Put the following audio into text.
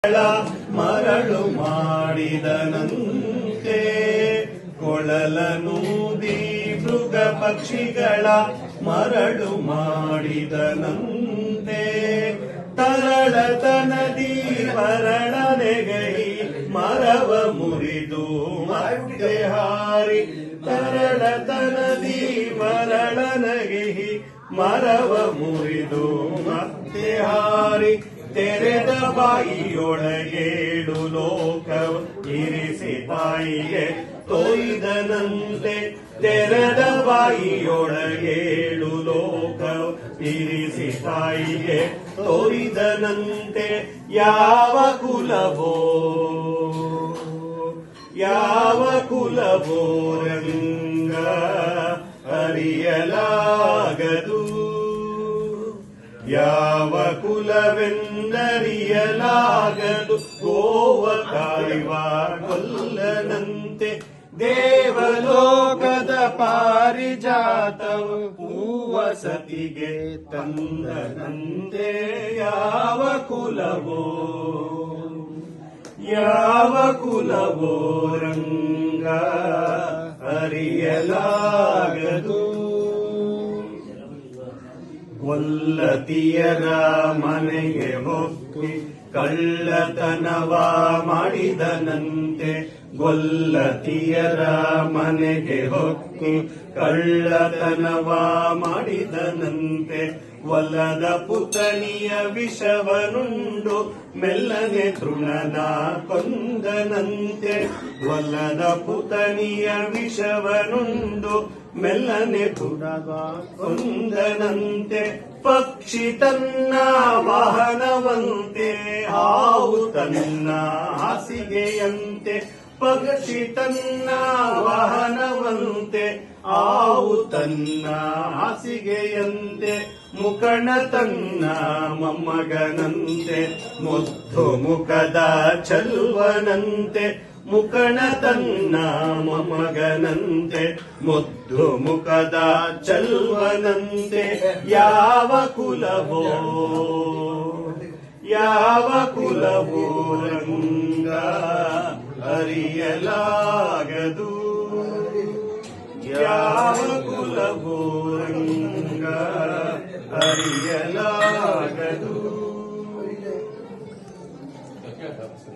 ಮರಳು ಮಾಡಿದನಂತೆ ಕೊಳಲನೂದಿ ಮೃಗ ಪಕ್ಷಿಗಳ ಮರಳು ಮಾಡಿದನಂತೆ ತರಳತನದಿ ಮರಳನೆಗೈ ಮರವ ಮುರಿದು ಮತ್ತೆ ಹಾರಿ ತರಳತನದಿ ಮರಳನಗೈ ಮರವ ಮುರಿದು ಮತ್ತೆ ಹಾರಿ ತೆರೆದ ಬಾಯಿಯೊಳಗೇಳು ಲೋಕವ ಇರಿಸಿ ತಾಯಿಗೆ ತೊಯ್ದನಂತೆ ತೆರೆದ ಬಾಯಿಯೊಳಗೇಳು ಲೋಕವ ಇರಿಸಿ ತಾಯಿಗೆ ತೊಯ್ದನಂತೆ ಯಾವ ಕುಲವೋ ರಂಗ ಅರಿಯಲಾಗದು ಯಾವ ಕುಲವೆಂದರಿಯಲಾಗದು ಗೋವ ಕಾಯುವ ಕೊಲ್ಲನಂತೆ ದೇವಲೋಕದ ಪಾರಿಜಾತವು ಹೂವ ಸತಿಗೆ ತಂದನಂತೆ ಯಾವ ಕುಲವೋ ರಂಗ ಅರಿಯಲಾಗದು ಗೊಲ್ಲತಿಯರ ಮನೆಗೆ ಹೊಕ್ಕಿ ಕಳ್ಳತನವ ಮಾಡಿದನಂತೆ ಗೊಲ್ಲತಿಯರ ಮನೆಗೆ ಹೊಕ್ಕಿ ಕಳ್ಳತನವ ಮಾಡಿದನಂತೆ ಒಲ್ಲದ ಪುತಣಿಯ ವಿಷವನುಂಡು ಮೆಲ್ಲನೆ ತೃಣನ ಕೊಂದನಂತೆ ಒಲ್ಲದ ಪುತಣಿಯ ವಿಷವನುಂಡು ಮೆಲ್ಲನೆ ತೃಣನ ಕೊಂದನಂತೆ ಪಕ್ಷಿ ತನ್ನ ವಾಹನವಂತೆ ಹಾವು ತನ್ನ ಹಾಸಿಗೆಯಂತೆ ಪಕ್ಷಿ ತನ್ನ ವಾಹನವಂತೆ ಹಾವು ತನ್ನ ಹಾಸಿಗೆಯಂತೆ ಮುಖಣ ತನ್ನ ಮೊಮ್ಮಗನಂತೆ ಮುದ್ದು ಮುಖದ ಚಲುವನಂತೆ ಮುಖಣ ತನ್ನ ಮೊಮ್ಮಗನಂತೆ ಮುದ್ದು ಮುಖದ ಚಲುವನಂತೆ ಯಾವ ಕುಲವೋ ರಂಗ ಅರಿಯಲಾಗದು ಯಾವ ಕುಲವೋ ರಂಗ ಅರಿಯಲಾಗದು.